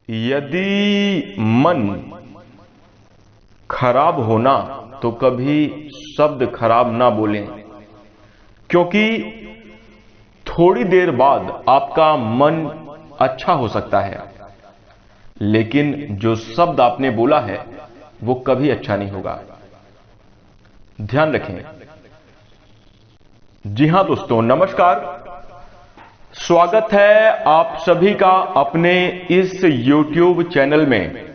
यदि मन खराब होना तो कभी शब्द खराब ना बोलें, क्योंकि थोड़ी देर बाद आपका मन अच्छा हो सकता है, लेकिन जो शब्द आपने बोला है वो कभी अच्छा नहीं होगा। ध्यान रखें। जी हां दोस्तों, नमस्कार। स्वागत है आप सभी का अपने इस YouTube चैनल में।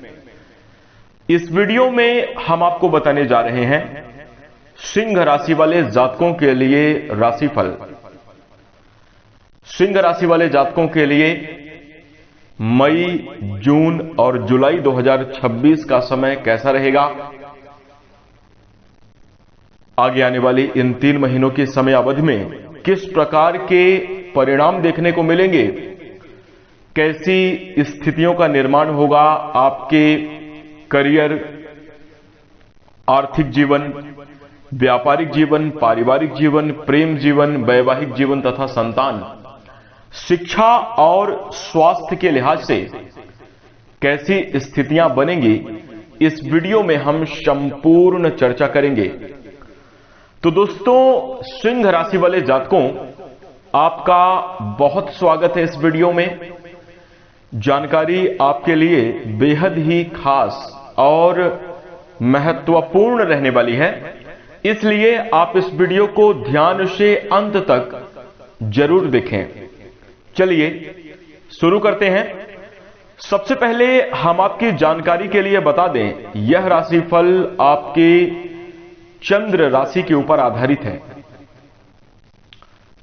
इस वीडियो में हम आपको बताने जा रहे हैं सिंह राशि वाले जातकों के लिए राशिफल। सिंह राशि वाले जातकों के लिए मई, जून और जुलाई 2026 का समय कैसा रहेगा, आगे आने वाली इन 3 महीनों की समय अवधि में किस प्रकार के परिणाम देखने को मिलेंगे, कैसी स्थितियों का निर्माण होगा आपके करियर, आर्थिक जीवन, व्यापारिक जीवन, पारिवारिक जीवन, प्रेम जीवन, वैवाहिक जीवन तथा संतान, शिक्षा और स्वास्थ्य के लिहाज से कैसी स्थितियां बनेंगी, इस वीडियो में हम संपूर्ण चर्चा करेंगे। तो दोस्तों, सिंह राशि वाले जातकों, आपका बहुत स्वागत है इस वीडियो में। जानकारी आपके लिए बेहद ही खास और महत्वपूर्ण रहने वाली है, इसलिए आप इस वीडियो को ध्यान से अंत तक जरूर देखें। चलिए शुरू करते हैं। सबसे पहले हम आपकी जानकारी के लिए बता दें, यह राशिफल आपके चंद्र राशि के ऊपर आधारित है,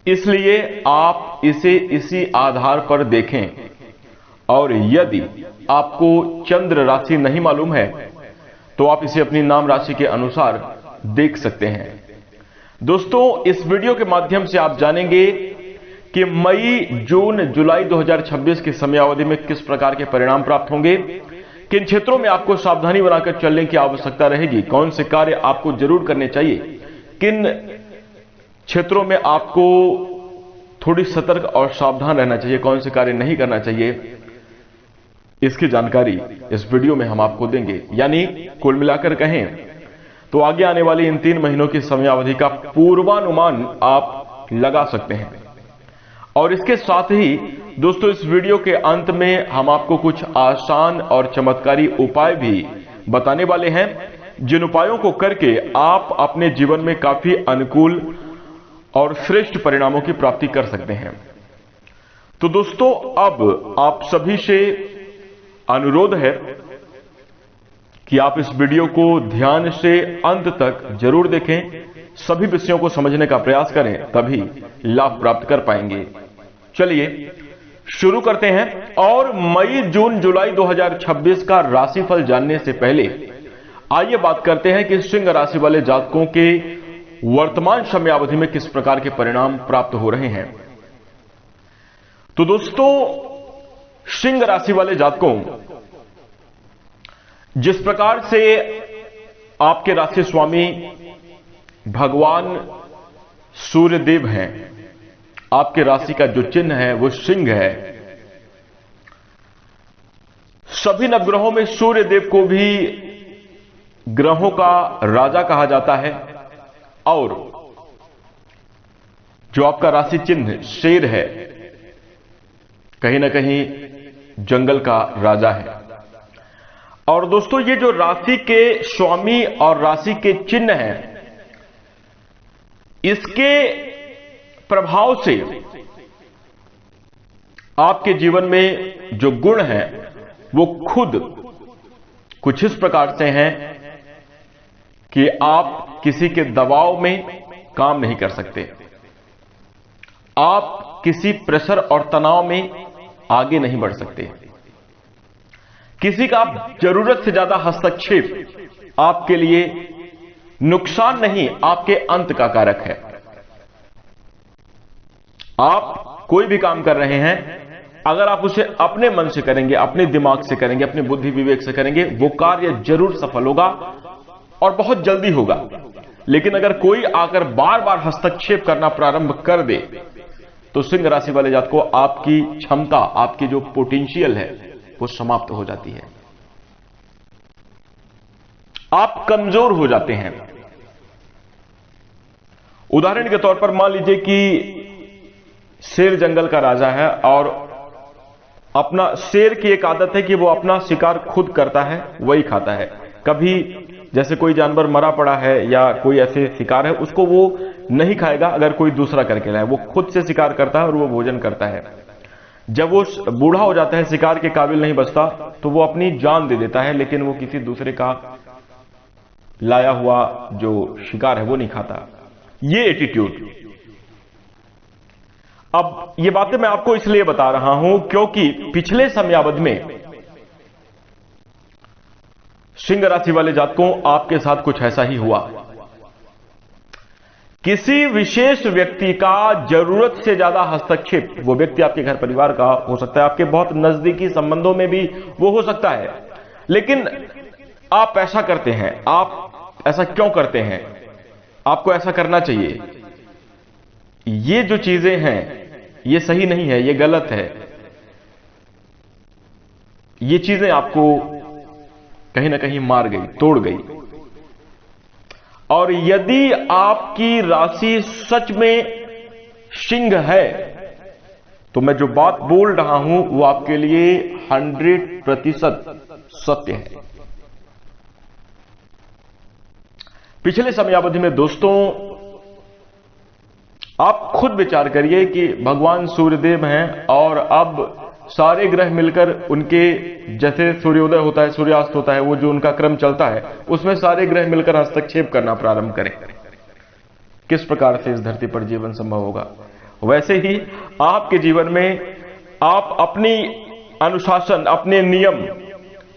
इसलिए आप इसे इसी आधार पर देखें। और यदि आपको चंद्र राशि नहीं मालूम है तो आप इसे अपनी नाम राशि के अनुसार देख सकते हैं। दोस्तों, इस वीडियो के माध्यम से आप जानेंगे कि मई, जून, जुलाई 2026 की समयावधि में किस प्रकार के परिणाम प्राप्त होंगे, किन क्षेत्रों में आपको सावधानी बनाकर चलने की आवश्यकता रहेगी, कौन से कार्य आपको जरूर करने चाहिए, किन क्षेत्रों में आपको थोड़ी सतर्क और सावधान रहना चाहिए, कौन से कार्य नहीं करना चाहिए, इसकी जानकारी इस वीडियो में हम आपको देंगे। यानी कुल मिलाकर कहें तो आगे आने वाली इन 3 महीनों की समयावधि का पूर्वानुमान आप लगा सकते हैं। और इसके साथ ही दोस्तों, इस वीडियो के अंत में हम आपको कुछ आसान और चमत्कारी उपाय भी बताने वाले हैं, जिन उपायों को करके आप अपने जीवन में काफी अनुकूल और श्रेष्ठ परिणामों की प्राप्ति कर सकते हैं। तो दोस्तों, अब आप सभी से अनुरोध है कि आप इस वीडियो को ध्यान से अंत तक जरूर देखें, सभी विषयों को समझने का प्रयास करें, तभी लाभ प्राप्त कर पाएंगे। चलिए शुरू करते हैं। और मई, जून, जुलाई 2026 का राशिफल जानने से पहले आइए बात करते हैं कि सिंह राशि वाले जातकों के वर्तमान समयावधि में किस प्रकार के परिणाम प्राप्त हो रहे हैं। तो दोस्तों, सिंह राशि वाले जातकों, जिस प्रकार से आपके राशि स्वामी भगवान सूर्य देव हैं, आपके राशि का जो चिन्ह है वो सिंह है। सभी नवग्रहों में सूर्य देव को भी ग्रहों का राजा कहा जाता है, और जो आपका राशि चिन्ह शेर है, कहीं ना कहीं जंगल का राजा है। और दोस्तों, ये जो राशि के स्वामी और राशि के चिन्ह हैं, इसके प्रभाव से आपके जीवन में जो गुण हैं वो खुद कुछ इस प्रकार से हैं कि आप किसी के दबाव में काम नहीं कर सकते, आप किसी प्रेशर और तनाव में आगे नहीं बढ़ सकते, किसी का जरूरत से ज्यादा हस्तक्षेप आपके लिए नुकसान नहीं, आपके अंत का कारक है। आप कोई भी काम कर रहे हैं, अगर आप उसे अपने मन से करेंगे, अपने दिमाग से करेंगे, अपने बुद्धि विवेक से करेंगे, वो कार्य जरूर सफल होगा और बहुत जल्दी होगा। लेकिन अगर कोई आकर बार बार हस्तक्षेप करना प्रारंभ कर दे तो सिंह राशि वाले जातकों, आपकी क्षमता, आपकी जो पोटेंशियल है वो समाप्त हो जाती है। आप कमजोर हो जाते हैं। उदाहरण के तौर पर मान लीजिए कि शेर जंगल का राजा है और अपना शेर की एक आदत है कि वो अपना शिकार खुद करता है, वही खाता है। कभी जैसे कोई जानवर मरा पड़ा है या कोई ऐसे शिकार है, उसको वो नहीं खाएगा अगर कोई दूसरा करके लाए। वो खुद से शिकार करता है और वो भोजन करता है। जब वो बूढ़ा हो जाता है, शिकार के काबिल नहीं बचता, तो वो अपनी जान दे देता है, लेकिन वो किसी दूसरे का लाया हुआ जो शिकार है वो नहीं खाता। ये एटीट्यूड। अब ये बातें मैं आपको इसलिए बता रहा हूं क्योंकि पिछले समयावधि में सिंह राशि वाले जातकों, आपके साथ कुछ ऐसा ही हुआ। किसी विशेष व्यक्ति का जरूरत से ज्यादा हस्तक्षेप, वो व्यक्ति आपके घर परिवार का हो सकता है, आपके बहुत नजदीकी संबंधों में भी वो हो सकता है, लेकिन आप ऐसा करते हैं। आप ऐसा क्यों करते हैं? आपको ऐसा करना चाहिए। ये जो चीजें हैं ये सही नहीं है, ये गलत है। ये चीजें आपको कहीं ना कहीं मार गई, तोड़ गई। और यदि आपकी राशि सच में सिंह है तो मैं जो बात बोल रहा हूं वो आपके लिए 100% सत्य है। पिछले समयावधि में दोस्तों, आप खुद विचार करिए कि भगवान सूर्यदेव हैं और अब सारे ग्रह मिलकर उनके, जैसे सूर्योदय होता है, सूर्यास्त होता है, वो जो उनका क्रम चलता है उसमें सारे ग्रह मिलकर हस्तक्षेप करना प्रारंभ करें। किस प्रकार से इस धरती पर जीवन संभव होगा? वैसे ही आपके जीवन में आप अपनी अनुशासन, अपने नियम,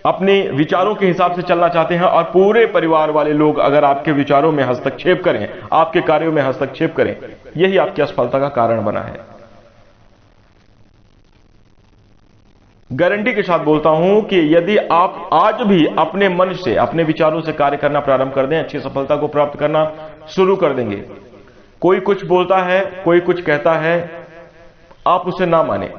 अपने विचारों के हिसाब से चलना चाहते हैं और पूरे परिवार वाले लोग अगर आपके विचारों में हस्तक्षेप करें, आपके कार्यों में हस्तक्षेप करें, यही आपकी असफलता का कारण बना है। गारंटी के साथ बोलता हूं कि यदि आप आज भी अपने मन से, अपने विचारों से कार्य करना प्रारंभ कर दें, अच्छी सफलता को प्राप्त करना शुरू कर देंगे। कोई कुछ बोलता है, कोई कुछ कहता है, आप उसे ना माने।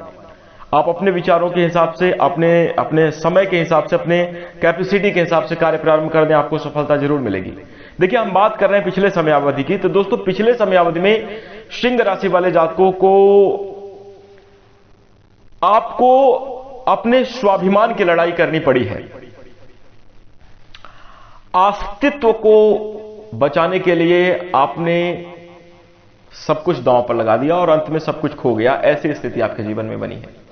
आप अपने विचारों के हिसाब से, अपने समय के हिसाब से, अपने कैपेसिटी के हिसाब से कार्य प्रारंभ कर दें, आपको सफलता जरूर मिलेगी। देखिए, हम बात कर रहे हैं पिछले समयावधि की, तो दोस्तों पिछले समयावधि में सिंह राशि वाले जातकों को आपको अपने स्वाभिमान की लड़ाई करनी पड़ी है। अस्तित्व को बचाने के लिए आपने सब कुछ दांव पर लगा दिया और अंत में सब कुछ खो गया। ऐसी स्थिति आपके जीवन में बनी है।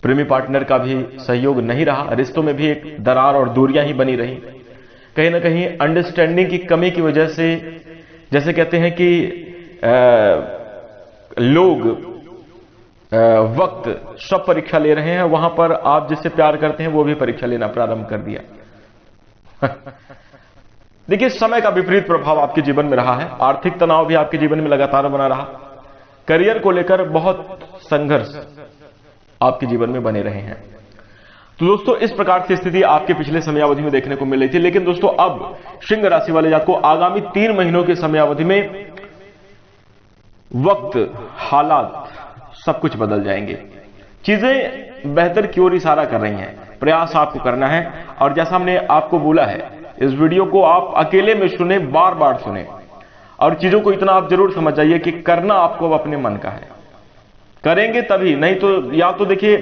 प्रेमी पार्टनर का भी सहयोग नहीं रहा, रिश्तों में भी एक दरार और दूरियां ही बनी रही। कहीं ना कहीं अंडरस्टैंडिंग की कमी की वजह से, जैसे कहते हैं कि लोग वक्त सब परीक्षा ले रहे हैं, वहां पर आप जिससे प्यार करते हैं वो भी परीक्षा लेना प्रारंभ कर दिया। देखिए, समय का विपरीत प्रभाव आपके जीवन में रहा है। आर्थिक तनाव भी आपके जीवन में लगातार बना रहा। करियर को लेकर बहुत संघर्ष आपके जीवन में बने रहे हैं। तो दोस्तों, इस प्रकार की स्थिति आपके पिछले समयावधि में देखने को मिल रही थी। लेकिन दोस्तों, अब सिंह राशि वाले जातकों को आगामी 3 महीनों के समयावधि में वक्त, हालात, सब कुछ बदल जाएंगे। चीजें बेहतर की ओर इशारा कर रही हैं। प्रयास आपको करना है और जैसा हमने आपको बोला है, इस वीडियो को आप अकेले में सुने, बार बार सुने और चीजों को इतना आप जरूर समझ जाइए कि करना आपको अब अपने मन का है। करेंगे तभी, नहीं तो या तो देखिए,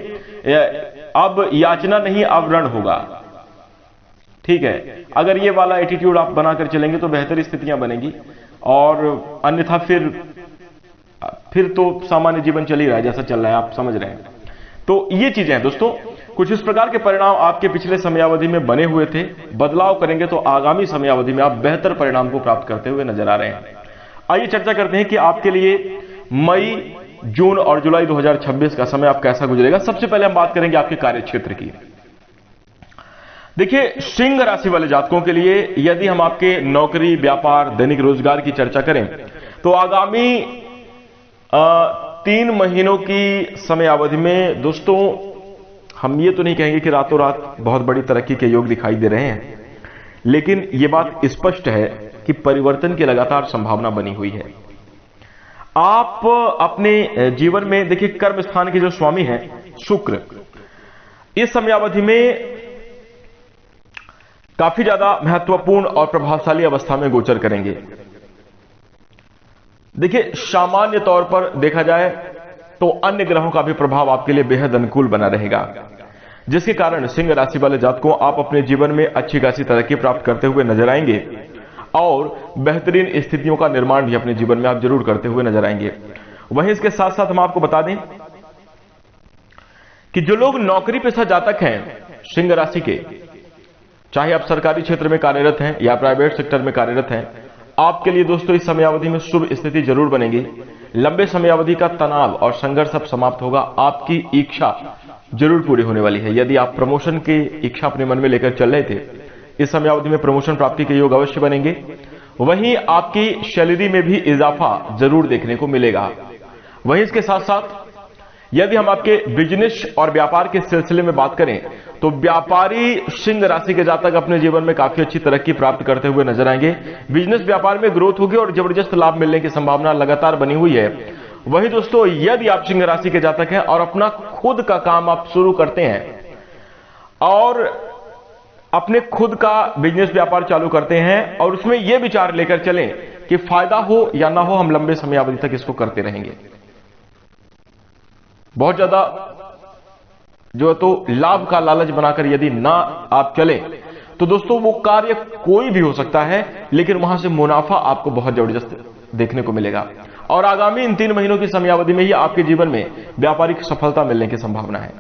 अब याचना नहीं, अब रण होगा। ठीक है, अगर ये वाला एटीट्यूड आप बनाकर चलेंगे तो बेहतर स्थितियां बनेगी और अन्यथा फिर तो सामान्य जीवन चल ही रहा है जैसा चल रहा है, आप समझ रहे हैं। तो ये चीजें हैं दोस्तों, कुछ इस प्रकार के परिणाम आपके पिछले समयावधि में बने हुए थे। बदलाव करेंगे तो आगामी समयावधि में आप बेहतर परिणाम को प्राप्त करते हुए नजर आ रहे हैं। आइए चर्चा करते हैं कि आपके लिए मई, जून और जुलाई 2026 का समय आप कैसा गुजरेगा। सबसे पहले हम बात करेंगे आपके कार्य क्षेत्र की। देखिए, सिंह राशि वाले जातकों के लिए यदि हम आपके नौकरी, व्यापार, दैनिक रोजगार की चर्चा करें तो आगामी 3 महीनों की समयावधि में दोस्तों, हम ये तो नहीं कहेंगे कि रातों रात बहुत बड़ी तरक्की के योग दिखाई दे रहे हैं, लेकिन यह बात स्पष्ट है कि परिवर्तन की लगातार संभावना बनी हुई है। आप अपने जीवन में देखिए, कर्म स्थान के जो स्वामी हैं शुक्र इस समयावधि में काफी ज्यादा महत्वपूर्ण और प्रभावशाली अवस्था में गोचर करेंगे। देखिए, सामान्य तौर पर देखा जाए तो अन्य ग्रहों का भी प्रभाव आपके लिए बेहद अनुकूल बना रहेगा, जिसके कारण सिंह राशि वाले जातकों आप अपने जीवन में अच्छी खासी तरक्की प्राप्त करते हुए नजर आएंगे और बेहतरीन स्थितियों का निर्माण भी अपने जीवन में आप जरूर करते हुए नजर आएंगे। वहीं इसके साथ साथ हम आपको बता दें कि जो लोग नौकरी पेशा जातक हैं सिंह राशि के, चाहे आप सरकारी क्षेत्र में कार्यरत हैं या प्राइवेट सेक्टर में कार्यरत हैं, आपके लिए दोस्तों इस समयावधि में शुभ स्थिति जरूर बनेगी। लंबे समयावधि का तनाव और संघर्ष अब समाप्त होगा। आपकी इच्छा जरूर पूरी होने वाली है। यदि आप प्रमोशन की इच्छा अपने मन में लेकर चल रहे थे, इस समयावधि में प्रमोशन प्राप्ति के योग अवश्य बनेंगे। वहीं आपकी सैलरी में भी इजाफा जरूर देखने को मिलेगा। वहीं इसके साथ साथ यदि हम आपके बिजनेस और व्यापार के सिलसिले में बात करें तो व्यापारी सिंह राशि के जातक अपने जीवन में काफी अच्छी तरक्की प्राप्त करते हुए नजर आएंगे। बिजनेस व्यापार में ग्रोथ होगी और जबरदस्त लाभ मिलने की संभावना लगातार बनी हुई है। वहीं दोस्तों, यदि आप सिंह राशि के जातक हैं और अपना खुद का काम आप शुरू करते हैं और अपने खुद का बिजनेस व्यापार चालू करते हैं और उसमें यह विचार लेकर चलें कि फायदा हो या ना हो, हम लंबे समयावधि तक इसको करते रहेंगे। बहुत ज्यादा जो तो लाभ का लालच बनाकर यदि ना आप चले तो दोस्तों वो कार्य कोई भी हो सकता है, लेकिन वहां से मुनाफा आपको बहुत जबरदस्त देखने को मिलेगा और आगामी इन 3 महीनों की समयावधि में ही आपके जीवन में व्यापारिक सफलता मिलने की संभावना है।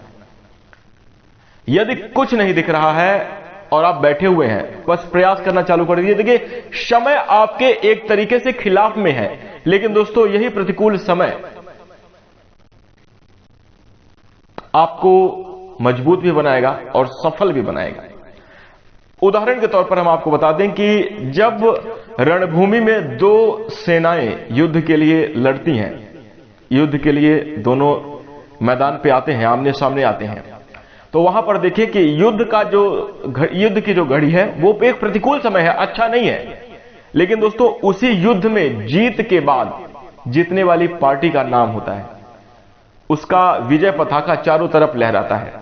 यदि कुछ नहीं दिख रहा है और आप बैठे हुए हैं, बस प्रयास करना चालू कर दीजिए। देखिए, समय आपके एक तरीके से खिलाफ में है, लेकिन दोस्तों यही प्रतिकूल समय आपको मजबूत भी बनाएगा और सफल भी बनाएगा। उदाहरण के तौर पर हम आपको बता दें कि जब रणभूमि में 2 सेनाएं युद्ध के लिए लड़ती हैं, युद्ध के लिए दोनों मैदान पे आते हैं, आमने सामने आते हैं, तो वहां पर देखिए कि युद्ध की जो घड़ी है वो एक प्रतिकूल समय है, अच्छा नहीं है। लेकिन दोस्तों उसी युद्ध में जीत के बाद जीतने वाली पार्टी का नाम होता है, उसका विजय पताका चारों तरफ लहराता है।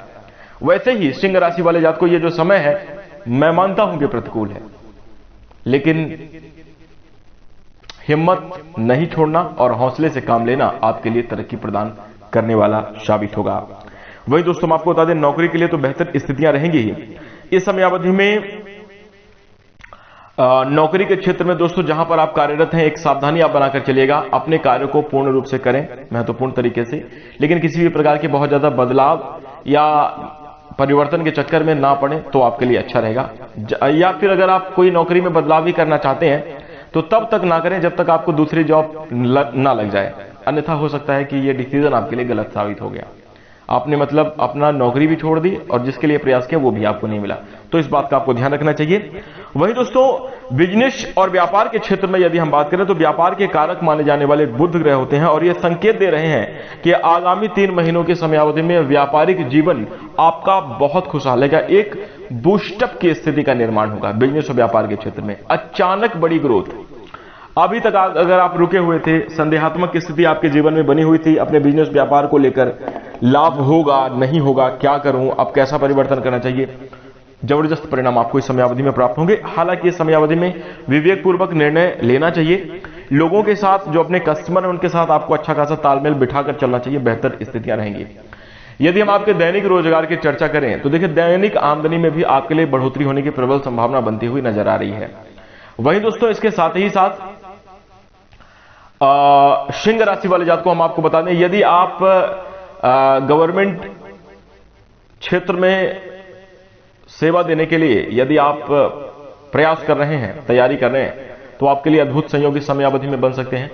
वैसे ही सिंह राशि वाले जात को ये जो समय है, मैं मानता हूं कि प्रतिकूल है, लेकिन हिम्मत नहीं छोड़ना और हौसले से काम लेना आपके लिए तरक्की प्रदान करने वाला साबित होगा। वही दोस्तों हम आपको बता दें, नौकरी के लिए तो बेहतर स्थितियां रहेंगी ही। इस समयावधि में नौकरी के क्षेत्र में दोस्तों जहां पर आप कार्यरत हैं, एक सावधानी आप बनाकर चलिएगा। अपने कार्य को पूर्ण रूप से करें, महत्वपूर्ण तरीके से, लेकिन किसी भी प्रकार के बहुत ज्यादा बदलाव या परिवर्तन के चक्कर में ना पड़े तो आपके लिए अच्छा रहेगा। या फिर अगर आप कोई नौकरी में बदलाव भी करना चाहते हैं तो तब तक ना करें जब तक आपको दूसरी जॉब ना लग जाए, अन्यथा हो सकता है कि यह डिसीजन आपके लिए गलत साबित हो गया। आपने मतलब अपना नौकरी भी छोड़ दी और जिसके लिए प्रयास किया वो भी आपको नहीं मिला, तो इस बात का आपको ध्यान रखना चाहिए। वही दोस्तों बिजनेस और व्यापार के क्षेत्र में यदि हम बात करें तो व्यापार के कारक माने जाने वाले बुध ग्रह होते हैं और ये संकेत दे रहे हैं कि आगामी 3 महीनों की समयावधि में व्यापारिक जीवन आपका बहुत खुशहाल रहेगा। एक बूस्टअप की स्थिति का निर्माण होगा बिजनेस और व्यापार के क्षेत्र में, अचानक बड़ी ग्रोथ। अभी तक अगर आप रुके हुए थे, संदेहात्मक स्थिति आपके जीवन में बनी हुई थी अपने बिजनेस व्यापार को लेकर, लाभ होगा नहीं होगा, क्या करूं, अब कैसा परिवर्तन करना चाहिए, जबरदस्त परिणाम आपको इस समयावधि में प्राप्त होंगे। हालांकि इस समयावधि में विवेकपूर्वक निर्णय लेना चाहिए। लोगों के साथ, जो अपने कस्टमर हैं उनके साथ आपको अच्छा खासा तालमेल बिठाकर चलना चाहिए, बेहतर स्थितियां रहेंगी। यदि हम आपके दैनिक रोजगार की चर्चा करें तो देखिए, दैनिक आमदनी में भी आपके लिए बढ़ोतरी होने की प्रबल संभावना बनती हुई नजर आ रही है। वहीं दोस्तों इसके साथ ही साथ सिंह राशि वाले जात को हम आपको बता दें, यदि आप गवर्नमेंट क्षेत्र में सेवा देने के लिए यदि आप प्रयास कर रहे हैं, तैयारी कर रहे हैं, तो आपके लिए अद्भुत संयोग इस समयावधि में बन सकते हैं।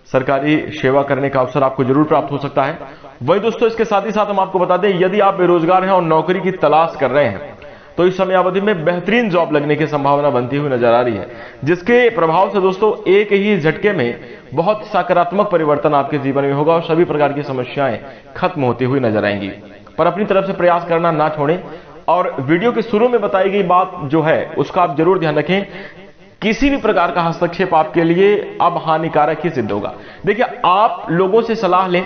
सरकारी सेवा करने का अवसर आपको जरूर प्राप्त हो सकता है। वही दोस्तों इसके साथ ही साथ हम आपको बता दें, यदि आप बेरोजगार हैं और नौकरी की तलाश कर रहे हैं तो इस समयावधि में बेहतरीन जॉब लगने की संभावना बनती हुई नजर आ रही है, जिसके प्रभाव से दोस्तों एक ही झटके में बहुत सकारात्मक परिवर्तन आपके जीवन में होगा और सभी प्रकार की समस्याएं खत्म होती हुई नजर आएंगी। पर अपनी तरफ से प्रयास करना ना छोड़ें और वीडियो के शुरू में बताई गई बात जो है उसका आप जरूर ध्यान रखें। किसी भी प्रकार का हस्तक्षेप आपके लिए अब हानिकारक ही सिद्ध होगा। देखिए, आप लोगों से सलाह लें,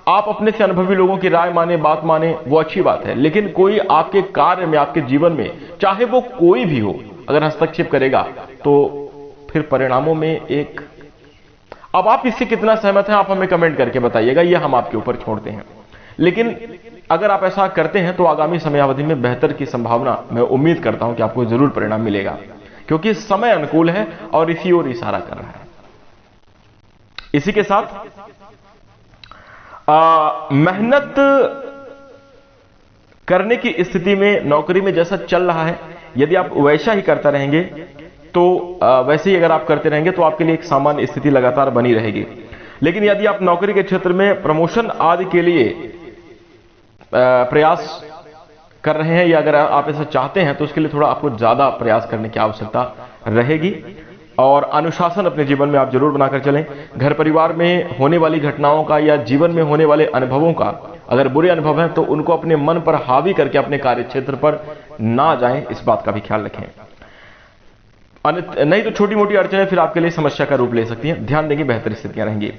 आप अपने से अनुभवी लोगों की राय माने, बात माने, वो अच्छी बात है, लेकिन कोई आपके कार्य में, आपके जीवन में, चाहे वो कोई भी हो, अगर हस्तक्षेप करेगा तो फिर परिणामों में एक, अब आप इससे कितना सहमत हैं आप हमें कमेंट करके बताइएगा, ये हम आपके ऊपर छोड़ते हैं। लेकिन अगर आप ऐसा करते हैं तो आगामी समयावधि में बेहतर की संभावना, मैं उम्मीद करता हूं कि आपको जरूर परिणाम मिलेगा, क्योंकि समय अनुकूल है और इसी ओर इशारा कर रहा है। इसी के साथ मेहनत करने की स्थिति में, नौकरी में जैसा चल रहा है, यदि आप वैसा ही करता रहेंगे तो वैसे ही अगर आप करते रहेंगे तो आपके लिए एक सामान्य स्थिति लगातार बनी रहेगी। लेकिन यदि आप नौकरी के क्षेत्र में प्रमोशन आदि के लिए प्रयास कर रहे हैं, या अगर आप ऐसा चाहते हैं, तो उसके लिए थोड़ा आपको ज्यादा प्रयास करने की आवश्यकता रहेगी और अनुशासन अपने जीवन में आप जरूर बनाकर चलें। घर परिवार में होने वाली घटनाओं का या जीवन में होने वाले अनुभवों का, अगर बुरे अनुभव हैं तो उनको अपने मन पर हावी करके अपने कार्य क्षेत्र पर ना जाएं, इस बात का भी ख्याल रखें। नहीं तो छोटी मोटी अड़चनें फिर आपके लिए समस्या का रूप ले सकती हैं। ध्यान देंगे, बेहतर स्थितियां रहेंगी।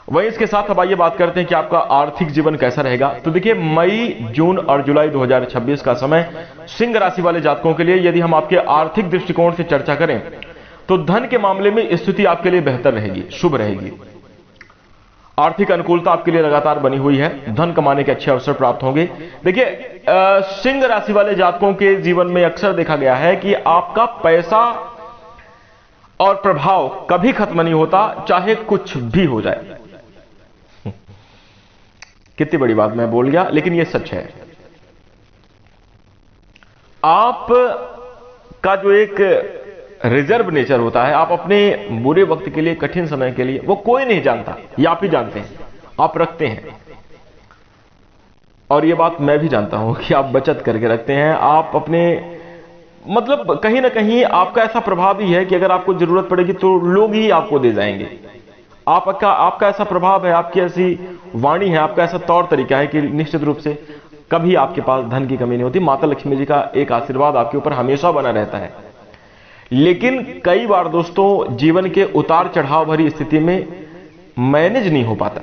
वहीं इसके साथ अब आइए बात करते हैं कि आपका आर्थिक जीवन कैसा रहेगा। तो देखिए, मई, जून और जुलाई 2026 का समय सिंह राशि वाले जातकों के लिए, यदि हम आपके आर्थिक दृष्टिकोण से चर्चा करें तो धन के मामले में स्थिति आपके लिए बेहतर रहेगी, शुभ रहेगी। आर्थिक अनुकूलता आपके लिए लगातार बनी हुई है, धन कमाने के अच्छे अवसर प्राप्त होंगे। देखिए, सिंह राशि वाले जातकों के जीवन में अक्सर देखा गया है कि आपका पैसा और प्रभाव कभी खत्म नहीं होता, चाहे कुछ भी हो जाए। कितनी बड़ी बात मैं बोल गया, लेकिन यह सच है। आप का जो एक रिजर्व नेचर होता है, आप अपने बुरे वक्त के लिए, कठिन समय के लिए, वो कोई नहीं जानता, ये आप ही जानते हैं, आप रखते हैं। और ये बात मैं भी जानता हूं कि आप बचत करके रखते हैं। आप अपने, मतलब कहीं ना कहीं आपका ऐसा प्रभाव ही है कि अगर आपको जरूरत पड़ेगी तो लोग ही आपको दे जाएंगे। आपका ऐसा प्रभाव है, आपकी ऐसी वाणी है, आपका ऐसा तौर तरीका है कि निश्चित रूप से कभी आपके पास धन की कमी नहीं होती। माता लक्ष्मी जी का एक आशीर्वाद आपके ऊपर हमेशा बना रहता है। लेकिन कई बार दोस्तों, जीवन के उतार चढ़ाव भरी स्थिति में मैनेज नहीं हो पाता।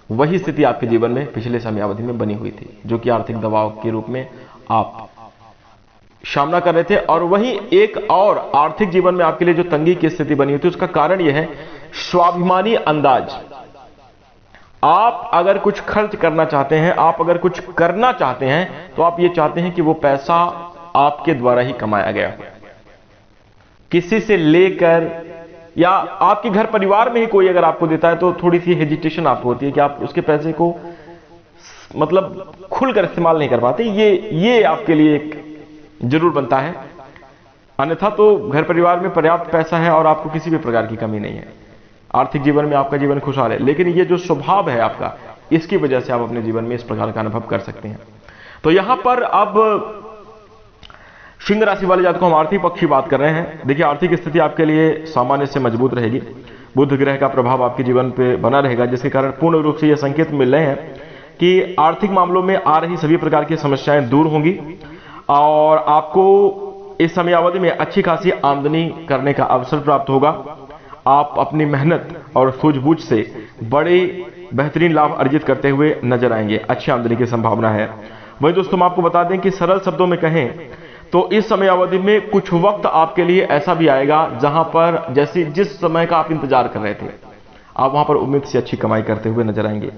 वही स्थिति आपके जीवन में पिछले समयावधि में बनी हुई थी, जो कि आर्थिक दबाव के रूप में आप सामना कर रहे थे। और वही एक और आर्थिक जीवन में आपके लिए जो तंगी की स्थिति बनी हुई थी, उसका कारण यह है स्वाभिमानी अंदाज। आप अगर कुछ खर्च करना चाहते हैं, आप अगर कुछ करना चाहते हैं, तो आप ये चाहते हैं कि वो पैसा आपके द्वारा ही कमाया गया, किसी से लेकर, या आपके घर परिवार में ही कोई अगर आपको देता है तो थोड़ी सी हेजिटेशन आपको होती है कि आप उसके पैसे को मतलब खुलकर इस्तेमाल नहीं कर पाते। ये आपके लिए एक जरूर बनता है। अन्यथा तो घर परिवार में पर्याप्त पैसा है और आपको किसी भी प्रकार की कमी नहीं है। आर्थिक जीवन में आपका जीवन खुशहाल है। लेकिन ये जो स्वभाव है आपका, इसकी वजह से आप अपने जीवन में इस प्रकार का अनुभव कर सकते हैं। तो यहां पर अब सिंह राशि वाले जातकों को हम आर्थिक पक्ष की बात कर रहे हैं। देखिए, आर्थिक स्थिति आपके लिए सामान्य से मजबूत रहेगी। बुध ग्रह का प्रभाव आपके जीवन पे बना रहेगा, जिसके कारण पूर्ण रूप से ये संकेत मिल रहे हैं कि आर्थिक मामलों में आ रही सभी प्रकार की समस्याएं दूर होंगी और आपको इस समयावधि में अच्छी खासी आमदनी करने का अवसर प्राप्त होगा। आप अपनी मेहनत और सूझबूझ से बड़े बेहतरीन लाभ अर्जित करते हुए नजर आएंगे। अच्छी आमदनी की संभावना है। वही दोस्तों, हम आपको बता दें कि सरल शब्दों में कहें तो इस समय अवधि में कुछ वक्त आपके लिए ऐसा भी आएगा जहां पर जिस समय का आप इंतजार कर रहे थे, आप वहां पर उम्मीद से अच्छी कमाई करते हुए नजर आएंगे।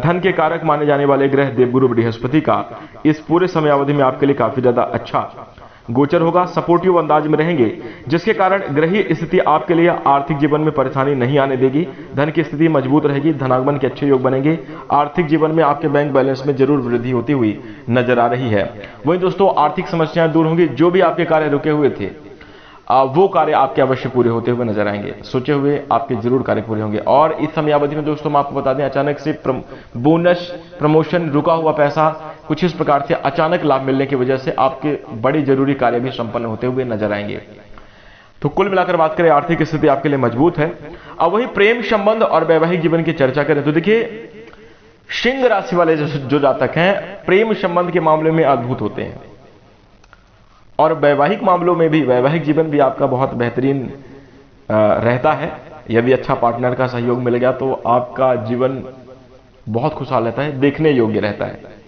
धन के कारक माने जाने वाले ग्रह देवगुरु बृहस्पति का इस पूरे समय अवधि में आपके लिए काफी ज्यादा अच्छा गोचर होगा। सपोर्टिव अंदाज में रहेंगे, जिसके कारण ग्रहीय स्थिति आपके लिए आर्थिक जीवन में परेशानी नहीं आने देगी। धन की स्थिति मजबूत रहेगी, धनागमन के अच्छे योग बनेंगे। आर्थिक जीवन में आपके बैंक बैलेंस में जरूर वृद्धि होती हुई नजर आ रही है। वहीं दोस्तों, आर्थिक समस्याएं दूर होंगी। जो भी आपके कार्य रुके हुए थे, वो कार्य आपके अवश्य पूरे होते हुए नजर आएंगे। सोचे हुए आपके जरूर कार्य पूरे होंगे। और इस समयावधि में दोस्तों, हम आपको बता दें, अचानक से बोनस, प्रमोशन, रुका हुआ पैसा, कुछ इस प्रकार से अचानक लाभ मिलने की वजह से आपके बड़े जरूरी कार्य भी संपन्न होते हुए नजर आएंगे। तो कुल मिलाकर बात करें, आर्थिक स्थिति आपके लिए मजबूत है। अब वही प्रेम संबंध और वैवाहिक जीवन की चर्चा करें तो देखिए, सिंह राशि वाले जो जातक हैं, प्रेम संबंध के मामले में अद्भुत होते हैं और वैवाहिक मामलों में भी, वैवाहिक जीवन भी आपका बहुत बेहतरीन रहता है। यदि अच्छा पार्टनर का सहयोग मिल गया तो आपका जीवन बहुत खुशहाल रहता है, देखने योग्य रहता है।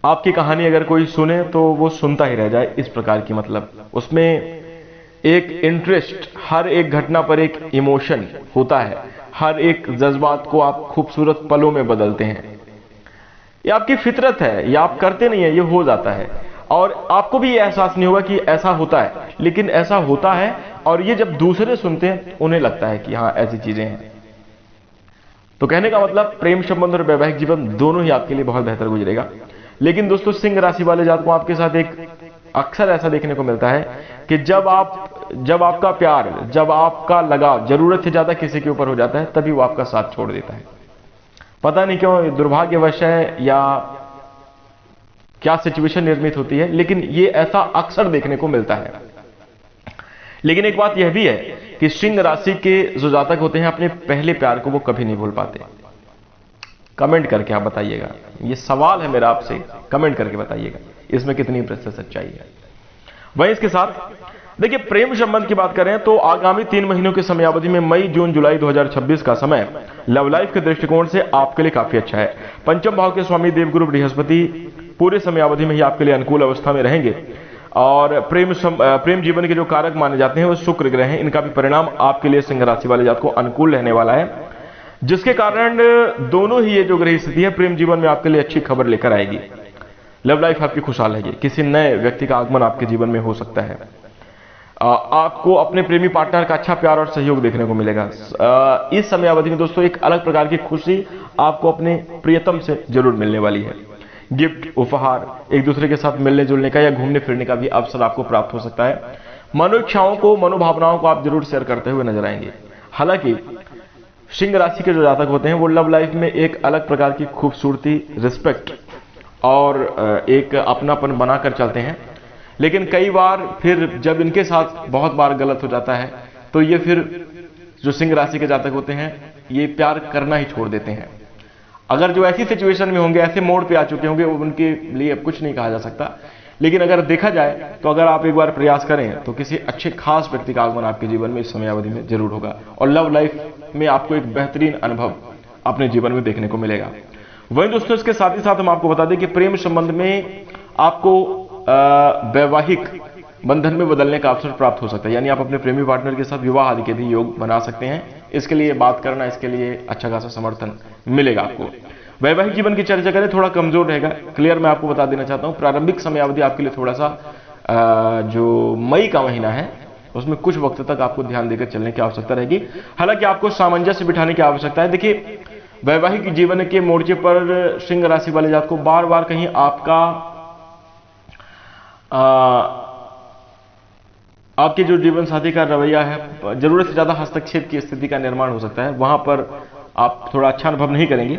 आपकी कहानी अगर कोई सुने तो वो सुनता ही रह जाए, इस प्रकार की, मतलब उसमें एक इंटरेस्ट, हर एक घटना पर एक इमोशन होता है, हर एक जज्बात को आप खूबसूरत पलों में बदलते हैं। ये आपकी फितरत है, ये आप करते नहीं है, ये हो जाता है। और आपको भी ये एहसास नहीं होगा कि ऐसा होता है, लेकिन ऐसा होता है। और ये जब दूसरे सुनते हैं उन्हें लगता है कि हाँ ऐसी चीजें हैं। तो कहने का मतलब प्रेम संबंध और वैवाहिक जीवन दोनों ही आपके लिए बहुत बेहतर गुजरेगा। लेकिन दोस्तों, सिंह राशि वाले जात को आपके साथ एक अक्सर ऐसा देखने को मिलता है कि जब आपका प्यार, जब आपका लगाव जरूरत से ज्यादा किसी के ऊपर हो जाता है, तभी वो आपका साथ छोड़ देता है। पता नहीं क्यों, दुर्भाग्यवश है या क्या सिचुएशन निर्मित होती है, लेकिन ये ऐसा अक्सर देखने को मिलता है। लेकिन एक बात यह भी है कि सिंह राशि के जो जातक होते हैं, अपने पहले प्यार को वो कभी नहीं भूल पाते। कमेंट करके आप बताइएगा, ये सवाल है मेरा आपसे, कमेंट करके बताइएगा इसमें कितनी प्रतिशत सच्चाई है। वहीं इसके साथ देखिए, प्रेम संबंध की बात करें तो आगामी 3 महीनों की समयावधि में मई, जून, जुलाई 2026 का समय लव लाइफ के दृष्टिकोण से आपके लिए काफी अच्छा है। पंचम भाव के स्वामी देवगुरु बृहस्पति पूरे समयावधि में ही आपके लिए अनुकूल अवस्था में रहेंगे। और प्रेम जीवन के जो कारक माने जाते हैं वो शुक्र ग्रह हैं। इनका भी परिणाम आपके लिए सिंह राशि वाले जात को अनुकूल रहने वाला है, जिसके कारण दोनों ही ये जो ग्रह स्थिति है प्रेम जीवन में आपके लिए अच्छी खबर लेकर आएगी। लव लाइफ आपकी खुशहाल रहेगी। किसी नए व्यक्ति का आगमन आपके जीवन में हो सकता है। आपको अपने प्रेमी पार्टनर का अच्छा प्यार और सहयोग देखने को मिलेगा। इस समयावधि में दोस्तों एक अलग प्रकार की खुशी आपको अपने प्रियतम से जरूर मिलने वाली है। गिफ्ट, उपहार, एक दूसरे के साथ मिलने जुलने का या घूमने फिरने का भी अवसर आपको प्राप्त हो सकता है। मनोइच्छाओं को, मनोभावनाओं को आप जरूर शेयर करते हुए नजर आएंगे। हालांकि सिंह राशि के जो जातक होते हैं वो लव लाइफ में एक अलग प्रकार की खूबसूरती, रिस्पेक्ट और एक अपनापन बनाकर चलते हैं। लेकिन कई बार फिर जब इनके साथ बहुत बार गलत हो जाता है तो ये फिर जो सिंह राशि के जातक होते हैं ये प्यार करना ही छोड़ देते हैं। अगर जो ऐसी सिचुएशन में होंगे, ऐसे मोड़ पे आ चुके होंगे, उनके लिए अब कुछ नहीं कहा जा सकता। लेकिन अगर देखा जाए तो अगर आप एक बार प्रयास करें तो किसी अच्छे खास व्यक्ति का आगमन आपके जीवन में इस समयावधि में जरूर होगा और लव लाइफ में आपको एक बेहतरीन अनुभव अपने जीवन में देखने को मिलेगा। वहीं दोस्तों इसके साथ ही साथ हम आपको बता दें कि प्रेम संबंध में आपको वैवाहिक बंधन में बदलने का अवसर प्राप्त हो सकता है, यानी आप अपने प्रेमी पार्टनर के साथ विवाह आदि के भी योग बना सकते हैं। इसके लिए बात करना, इसके लिए अच्छा खासा समर्थन मिलेगा आपको। वैवाहिक जीवन की चर्चा करें, थोड़ा कमजोर रहेगा। क्लियर मैं आपको बता देना चाहता हूं, प्रारंभिक समयावधि आपके लिए थोड़ा सा जो मई का महीना है उसमें कुछ वक्त तक आपको ध्यान देकर चलने की आवश्यकता रहेगी। हालांकि आपको सामंजस्य बिठाने की आवश्यकता है। देखिए, वैवाहिक जीवन के मोर्चे पर सिंह राशि वाले जात को बार बार कहीं आपके जो जीवन साथी का रवैया है, जरूरत से ज्यादा हस्तक्षेप की स्थिति का निर्माण हो सकता है। वहां पर आप थोड़ा अच्छा अनुभव नहीं करेंगे।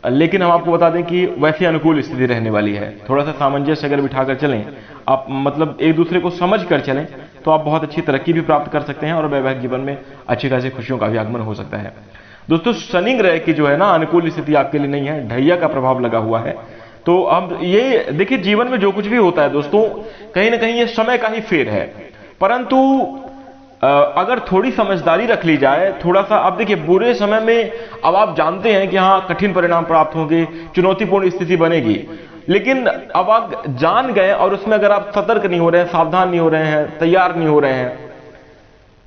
लेकिन हम आपको बता दें कि वैसी अनुकूल स्थिति रहने वाली है। थोड़ा सा सामंजस्य अगर बिठाकर चलें, आप मतलब एक दूसरे को समझ कर चलें, तो आप बहुत अच्छी तरक्की भी प्राप्त कर सकते हैं और वैवाहिक जीवन में अच्छी खासी खुशियों का भी आगमन हो सकता है। दोस्तों, शनि ग्रह की जो है ना अनुकूल स्थिति आपके लिए नहीं है, ढैया का प्रभाव लगा हुआ है। तो अब ये देखिए, जीवन में जो कुछ भी होता है दोस्तों, कहीं ना कहीं ये समय का ही फेर है। परंतु अगर थोड़ी समझदारी रख ली जाए, थोड़ा सा, अब देखिए बुरे समय में अब आप जानते हैं कि हाँ कठिन परिणाम प्राप्त होंगे, चुनौतीपूर्ण स्थिति बनेगी। लेकिन अब आप जान गए और उसमें अगर आप सतर्क नहीं हो रहे हैं, सावधान नहीं हो रहे हैं, तैयार नहीं हो रहे हैं,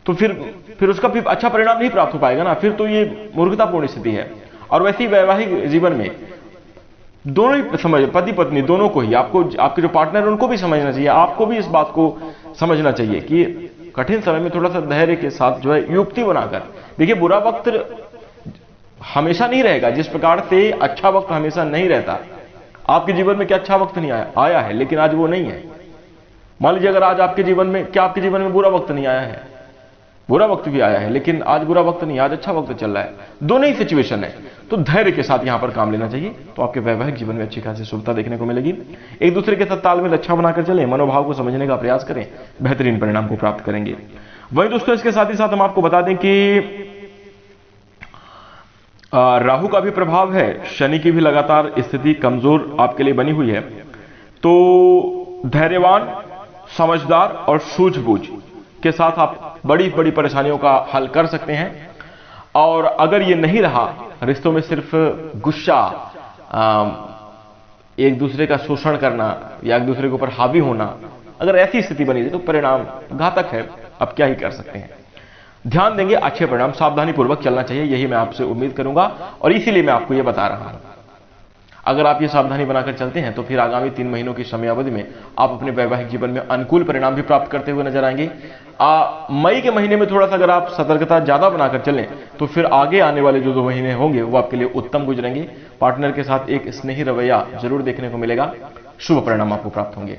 तो फिर उसका भी अच्छा परिणाम नहीं प्राप्त हो पाएगा ना। फिर तो ये मूर्खतापूर्ण स्थिति है। और वैसे ही वैवाहिक जीवन में दोनों ही समझ, पति पत्नी दोनों को ही, आपको आपके जो पार्टनर है उनको भी समझना चाहिए, आपको भी इस बात को समझना चाहिए कि कठिन समय में थोड़ा सा धैर्य के साथ जो है युक्ति बनाकर, देखिए बुरा वक्त हमेशा नहीं रहेगा, जिस प्रकार से अच्छा वक्त हमेशा नहीं रहता। आपके जीवन में क्या अच्छा वक्त नहीं आया है, लेकिन आज वो नहीं है। मान लीजिए अगर आज आपके जीवन में, क्या आपके जीवन में बुरा वक्त नहीं आया है? बुरा वक्त भी आया है, लेकिन आज बुरा वक्त नहीं, आज अच्छा वक्त चल रहा है। दोनों ही सिचुएशन है, तो धैर्य के साथ यहां पर काम लेना चाहिए, तो आपके वैवाहिक जीवन में अच्छी खासी शुभता देखने को मिलेगी। एक दूसरे के साथ तालमेल अच्छा बनाकर चलें, मनोभाव को समझने का प्रयास करें, बेहतरीन परिणाम को प्राप्त करेंगे। वहीं दोस्तों इसके साथ ही साथ हम आपको बता दें कि राहु का भी प्रभाव है, शनि की भी लगातार स्थिति कमजोर आपके लिए बनी हुई है। तो धैर्यवान, समझदार और सूझबूझ के साथ आप बड़ी बड़ी परेशानियों का हल कर सकते हैं। और अगर ये नहीं रहा, रिश्तों में सिर्फ गुस्सा, एक दूसरे का शोषण करना या एक दूसरे के ऊपर हावी होना, अगर ऐसी स्थिति बनी तो परिणाम घातक है। अब क्या ही कर सकते हैं। ध्यान देंगे, अच्छे परिणाम, सावधानी पूर्वक चलना चाहिए, यही मैं आपसे उम्मीद करूंगा और इसीलिए मैं आपको यह बता रहा हूं। अगर आप ये सावधानी बनाकर चलते हैं तो फिर आगामी 3 महीनों की समयावधि में आप अपने वैवाहिक जीवन में अनुकूल परिणाम भी प्राप्त करते हुए नजर आएंगे। मई के महीने में थोड़ा सा अगर आप सतर्कता ज्यादा बनाकर चलें तो फिर आगे आने वाले जो 2 महीने होंगे वो आपके लिए उत्तम गुजरेंगे। पार्टनर के साथ एक स्नेही रवैया जरूर देखने को मिलेगा, शुभ परिणाम आपको प्राप्त होंगे।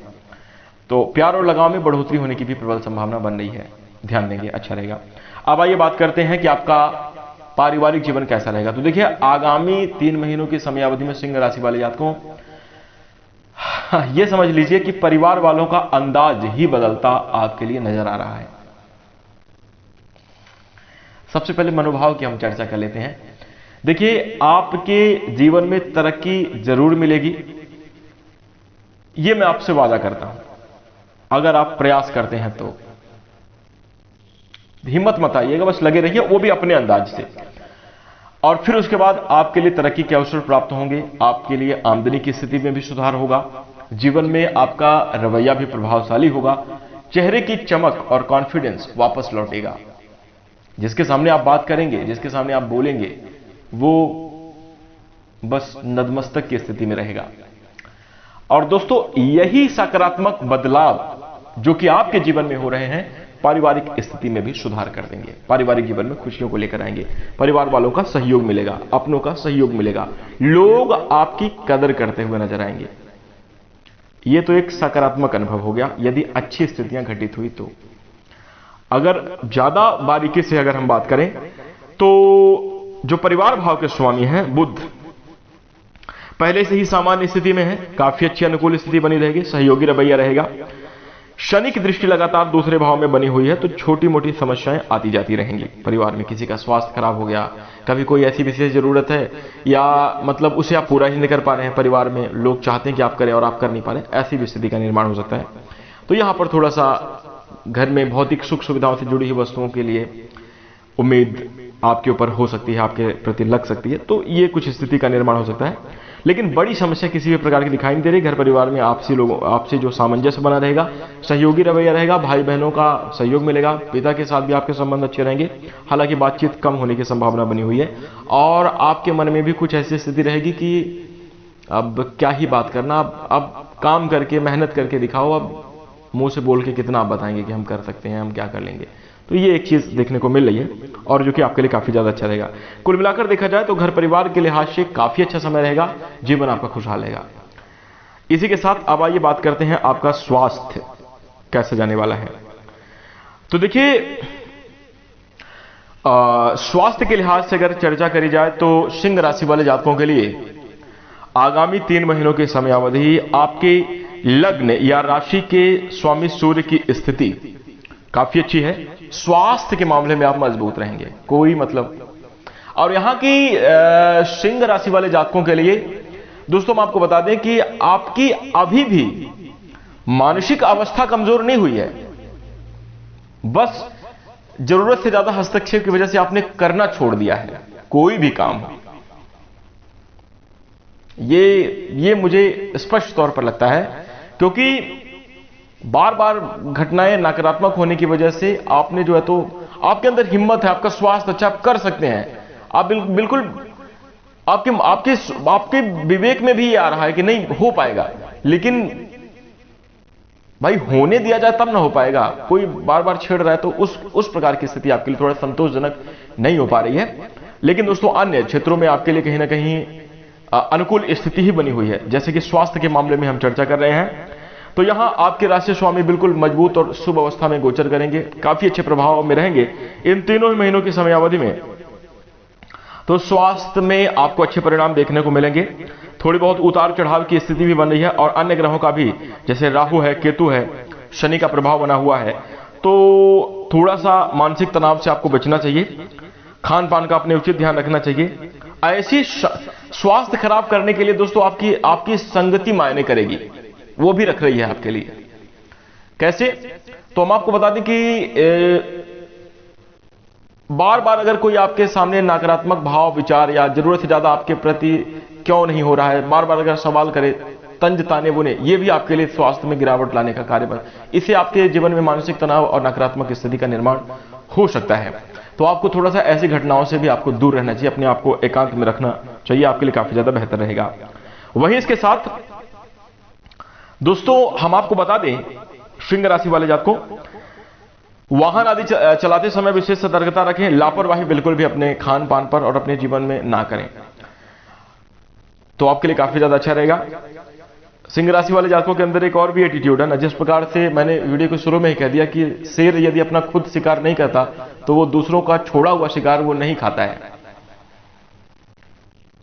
तो प्यार और लगाव में बढ़ोतरी होने की भी प्रबल संभावना बन रही है, ध्यान देंगे, अच्छा रहेगा। अब आइए बात करते हैं कि आपका पारिवारिक जीवन कैसा रहेगा। तो देखिए, आगामी 3 महीनों की समयावधि में सिंह राशि वाले जातकों, यह समझ लीजिए कि परिवार वालों का अंदाज ही बदलता आपके लिए नजर आ रहा है। सबसे पहले मनोभाव की हम चर्चा कर लेते हैं। देखिए, आपके जीवन में तरक्की जरूर मिलेगी, यह मैं आपसे वादा करता हूं, अगर आप प्रयास करते हैं तो। हिम्मत मत आइएगा, बस लगे रहिए, वो भी अपने अंदाज से। और फिर उसके बाद आपके लिए तरक्की के अवसर प्राप्त होंगे, आपके लिए आमदनी की स्थिति में भी सुधार होगा, जीवन में आपका रवैया भी प्रभावशाली होगा, चेहरे की चमक और कॉन्फिडेंस वापस लौटेगा। जिसके सामने आप बात करेंगे, जिसके सामने आप बोलेंगे, वो बस नतमस्तक की स्थिति में रहेगा। और दोस्तों, यही सकारात्मक बदलाव जो कि आपके जीवन में हो रहे हैं, पारिवारिक स्थिति में भी सुधार कर देंगे, पारिवारिक जीवन में खुशियों को लेकर आएंगे, परिवार वालों का सहयोग मिलेगा, अपनों का सहयोग मिलेगा, लोग आपकी कदर करते हुए नजर आएंगे। यह तो एक सकारात्मक अनुभव हो गया यदि अच्छी स्थितियां घटित हुई तो। अगर ज्यादा बारीकी से अगर हम बात करें तो जो परिवार भाव के स्वामी हैं बुध, पहले से ही सामान्य स्थिति में है, काफी अच्छी अनुकूल स्थिति बनी रहेगी, सहयोगी रवैया रहेगा। शनि की दृष्टि लगातार दूसरे भाव में बनी हुई है, तो छोटी मोटी समस्याएं आती जाती रहेंगी। परिवार में किसी का स्वास्थ्य खराब हो गया, कभी कोई ऐसी विशेष जरूरत है या मतलब उसे आप पूरा ही नहीं कर पा रहे हैं, परिवार में लोग चाहते हैं कि आप करें और आप कर नहीं पा रहे, ऐसी भी स्थिति का निर्माण हो सकता है। तो यहां पर थोड़ा सा घर में भौतिक सुख सुविधाओं से जुड़ी हुई वस्तुओं के लिए उम्मीद आपके ऊपर हो सकती है, आपके प्रति लग सकती है, तो ये कुछ स्थिति का निर्माण हो सकता है। लेकिन बड़ी समस्या किसी भी प्रकार की दिखाई नहीं दे रही। घर परिवार में आपसे जो सामंजस्य बना रहेगा, सहयोगी रवैया रहेगा, भाई बहनों का सहयोग मिलेगा, पिता के साथ भी आपके संबंध अच्छे रहेंगे, हालांकि बातचीत कम होने की संभावना बनी हुई है। और आपके मन में भी कुछ ऐसी स्थिति रहेगी कि अब क्या ही बात करना, अब काम करके मेहनत करके दिखाओ, अब मुंह से बोल के कितना आप बताएंगे कि हम कर सकते हैं, हम क्या कर लेंगे। तो ये एक चीज देखने को मिल रही है और जो कि आपके लिए काफी ज्यादा अच्छा रहेगा। कुल मिलाकर देखा जाए तो घर परिवार के लिहाज से काफी अच्छा समय रहेगा, जीवन आपका खुशहाल रहेगा। इसी के साथ अब आइए बात करते हैं आपका स्वास्थ्य कैसे जाने वाला है। तो देखिए, स्वास्थ्य के लिहाज से अगर चर्चा करी जाए तो सिंह राशि वाले जातकों के लिए आगामी 3 महीनों की समयावधि आपके लग्न या राशि के स्वामी सूर्य की स्थिति काफी अच्छी है। स्वास्थ्य के मामले में आप मजबूत रहेंगे, कोई मतलब। और यहां की सिंह राशि वाले जातकों के लिए दोस्तों हम आपको बता दें कि आपकी अभी भी मानसिक अवस्था कमजोर नहीं हुई है, बस जरूरत से ज्यादा हस्तक्षेप की वजह से आपने करना छोड़ दिया है कोई भी काम हो। ये मुझे स्पष्ट तौर पर लगता है, क्योंकि बार बार घटनाएं नकारात्मक होने की वजह से आपने जो है तो आपके अंदर हिम्मत है, आपका स्वास्थ्य अच्छा, आप कर सकते हैं, आप बिल्कुल आपके विवेक में भी ये आ रहा है कि नहीं हो पाएगा, लेकिन भाई होने दिया जाए तब ना हो पाएगा। कोई बार बार छेड़ रहा है तो उस प्रकार की स्थिति आपके लिए थोड़ा संतोषजनक नहीं हो पा रही है। लेकिन दोस्तों अन्य क्षेत्रों में आपके लिए कहीं ना कहीं अनुकूल स्थिति ही बनी हुई है। जैसे कि स्वास्थ्य के मामले में हम चर्चा कर रहे हैं तो यहां आपके राशि स्वामी बिल्कुल मजबूत और शुभ अवस्था में गोचर करेंगे, काफी अच्छे प्रभाव में रहेंगे इन 3 महीनों की समयावधि में। तो स्वास्थ्य में आपको अच्छे परिणाम देखने को मिलेंगे। थोड़ी बहुत उतार चढ़ाव की स्थिति भी बन रही है और अन्य ग्रहों का भी, जैसे राहु है, केतु है, शनि का प्रभाव बना हुआ है, तो थोड़ा सा मानसिक तनाव से आपको बचना चाहिए। खान पान का अपने उचित ध्यान रखना चाहिए। ऐसी स्वास्थ्य खराब करने के लिए दोस्तों आपकी संगति मायने करेगी, वो भी रख रही है आपके लिए। कैसे? तो हम आपको बता दें कि बार बार अगर कोई आपके सामने नकारात्मक भाव विचार या जरूरत से ज्यादा आपके प्रति क्यों नहीं हो रहा है, बार बार अगर सवाल करे, तंज ताने बुने, ये भी आपके लिए स्वास्थ्य में गिरावट लाने का कार्य बन, इससे आपके जीवन में मानसिक तनाव और नकारात्मक स्थिति का निर्माण हो सकता है। तो आपको थोड़ा सा ऐसी घटनाओं से भी आपको दूर रहना चाहिए, अपने आप को एकांत में रखना चाहिए, आपके लिए काफी ज्यादा बेहतर रहेगा। वहीं इसके साथ दोस्तों हम आपको बता दें, सिंह राशि वाले जात को वाहन आदि चलाते समय विशेष सतर्कता रखें, लापरवाही बिल्कुल भी अपने खान पान पर और अपने जीवन में ना करें, तो आपके लिए काफी ज्यादा अच्छा रहेगा। सिंह राशि वाले जातकों के अंदर एक और भी एटीट्यूड है ना, जिस प्रकार से मैंने वीडियो के शुरू में ही कह दिया कि शेर यदि अपना खुद शिकार नहीं करता तो वो दूसरों का छोड़ा हुआ शिकार वो नहीं खाता है,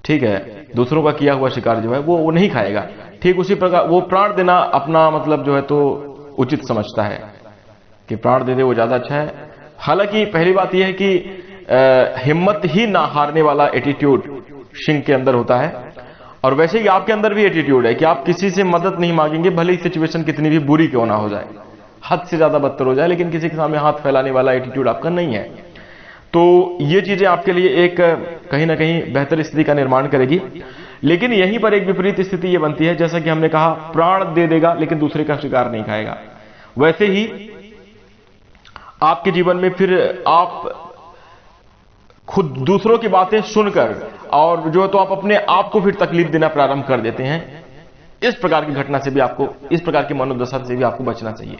ठीक है, दूसरों का किया हुआ शिकार जो है वो नहीं खाएगा। ठीक उसी प्रकार वो प्राण देना अपना मतलब जो है तो उचित समझता है कि प्राण दे दे वो ज्यादा अच्छा है। हालांकि पहली बात यह है कि हिम्मत ही ना हारने वाला एटीट्यूड सिंह के अंदर होता है, और वैसे ही आपके अंदर भी एटीट्यूड है कि आप किसी से मदद नहीं मांगेंगे, भले ही सिचुएशन कितनी भी बुरी क्यों ना हो जाए, हद से ज्यादा बदतर हो जाए, लेकिन किसी के सामने हाथ फैलाने वाला एटीट्यूड आपका नहीं है। तो ये चीजें आपके लिए एक कहीं ना कहीं बेहतर स्थिति का निर्माण करेगी। लेकिन यहीं पर एक विपरीत स्थिति ये बनती है, जैसा कि हमने कहा, प्राण दे देगा लेकिन दूसरे का शिकार नहीं खाएगा। वैसे ही आपके जीवन में फिर आप खुद दूसरों की बातें सुनकर और जो तो आप अपने आप को फिर तकलीफ देना प्रारंभ कर देते हैं। इस प्रकार की घटना से भी आपको, इस प्रकार की मनोदशा से भी आपको बचना चाहिए,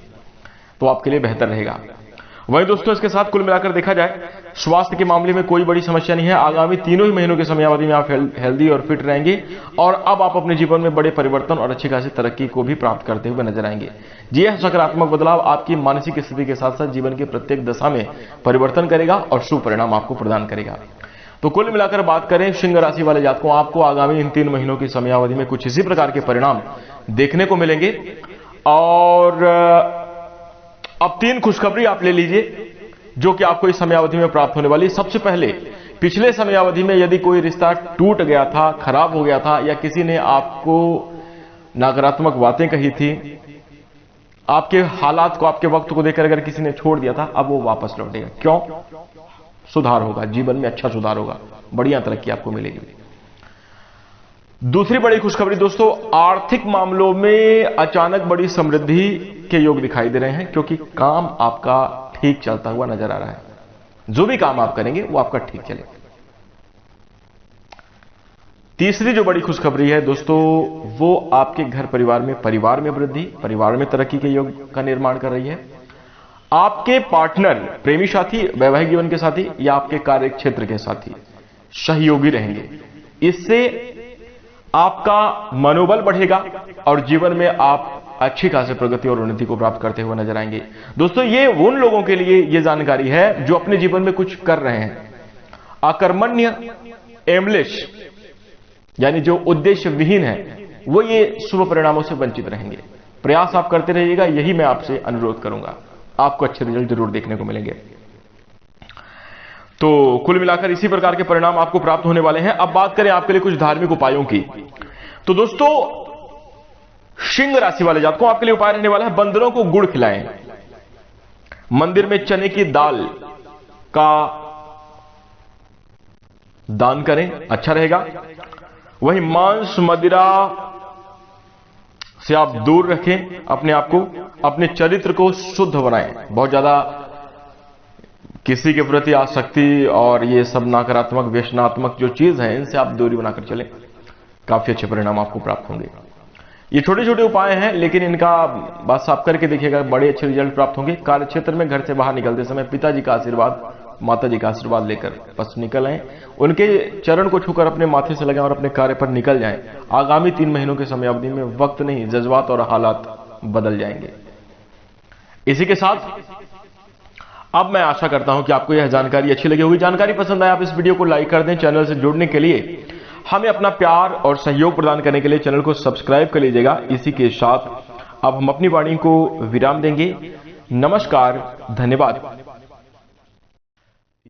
तो आपके लिए बेहतर रहेगा। वहीं दोस्तों इसके साथ कुल मिलाकर देखा जाए, स्वास्थ्य के मामले में कोई बड़ी समस्या नहीं है। आगामी तीनों ही महीनों के समयावधि में आप हेल्दी और फिट रहेंगे, और अब आप अपने जीवन में बड़े परिवर्तन और अच्छी खासी तरक्की को भी प्राप्त करते हुए नजर आएंगे। जी यह सकारात्मक बदलाव आपकी मानसिक स्थिति के साथ साथ जीवन के प्रत्येक दशा में परिवर्तन करेगा और शुभ परिणाम आपको प्रदान करेगा। तो कुल मिलाकर बात करें सिंह राशि वाले जातकों, आपको आगामी इन 3 महीनों की समयावधि में कुछ इसी प्रकार के परिणाम देखने को मिलेंगे। और अब 3 खुशखबरी आप ले लीजिए जो कि आपको इस समयावधि में प्राप्त होने वाली। सबसे पहले, पिछले समयावधि में यदि कोई रिश्ता टूट गया था, खराब हो गया था, या किसी ने आपको नकारात्मक बातें कही थी, आपके हालात को, आपके वक्त को देखकर अगर किसी ने छोड़ दिया था, अब वो वापस लौटेगा। क्यों? सुधार होगा, जीवन में अच्छा सुधार होगा, बढ़िया तरक्की आपको मिलेगी। दूसरी बड़ी खुशखबरी दोस्तों, आर्थिक मामलों में अचानक बड़ी समृद्धि के योग दिखाई दे रहे हैं, क्योंकि काम आपका ठीक चलता हुआ नजर आ रहा है। जो भी काम आप करेंगे वो आपका ठीक चलेगा। तीसरी जो बड़ी खुशखबरी है दोस्तों, वो आपके घर परिवार में वृद्धि, परिवार में तरक्की के योग का निर्माण कर रही है। आपके पार्टनर, प्रेमी साथी, वैवाहिक जीवन के साथी या आपके कार्य क्षेत्र के साथी सहयोगी रहेंगे। इससे आपका मनोबल बढ़ेगा और जीवन में आप अच्छी खासी प्रगति और उन्नति को प्राप्त करते हुए नजर आएंगे। दोस्तों ये उन लोगों के लिए ये जानकारी है जो अपने जीवन में कुछ कर रहे हैं, अकर्मण्य, एमलेस, यानी जो उद्देश्य विहीन है, वो ये शुभ परिणामों से वंचित रहेंगे। प्रयास आप करते रहिएगा, यही मैं आपसे अनुरोध करूंगा, आपको अच्छे रिजल्ट जरूर देखने को मिलेंगे। तो कुल मिलाकर इसी प्रकार के परिणाम आपको प्राप्त होने वाले हैं। अब बात करें आपके लिए कुछ धार्मिक उपायों की, तो दोस्तों सिंह राशि वाले जातकों, आपके लिए उपाय रहने वाला है, बंदरों को गुड़ खिलाएं, मंदिर में चने की दाल का दान करें, अच्छा रहेगा। वहीं मांस मदिरा से आप दूर रखें अपने आप को, अपने चरित्र को शुद्ध बनाएं। बहुत ज्यादा किसी के प्रति आसक्ति और ये सब नकारात्मक व्यसनात्मक जो चीज है, इनसे आप दूरी बनाकर चलें, काफी अच्छे परिणाम आपको प्राप्त होंगे। ये छोटे छोटे उपाय हैं, लेकिन इनका बस आप करके देखिएगा, बड़े अच्छे रिजल्ट प्राप्त होंगे। कार्य क्षेत्र में घर से बाहर निकलते समय पिताजी का आशीर्वाद, माताजी का आशीर्वाद लेकर बस निकल आए, उनके चरण को छूकर अपने माथे से लगाएं और अपने कार्य पर निकल जाएं। आगामी 3 महीनों के समयावधि में वक्त नहीं, जज्बात और हालात बदल जाएंगे। इसी के साथ अब मैं आशा करता हूं कि आपको यह जानकारी अच्छी लगी होगी। जानकारी पसंद आए आप इस वीडियो को लाइक कर दें। चैनल से जुड़ने के लिए, हमें अपना प्यार और सहयोग प्रदान करने के लिए चैनल को सब्सक्राइब कर लीजिएगा। इसी के साथ अब हम अपनी वाणी को विराम देंगे। नमस्कार, धन्यवाद।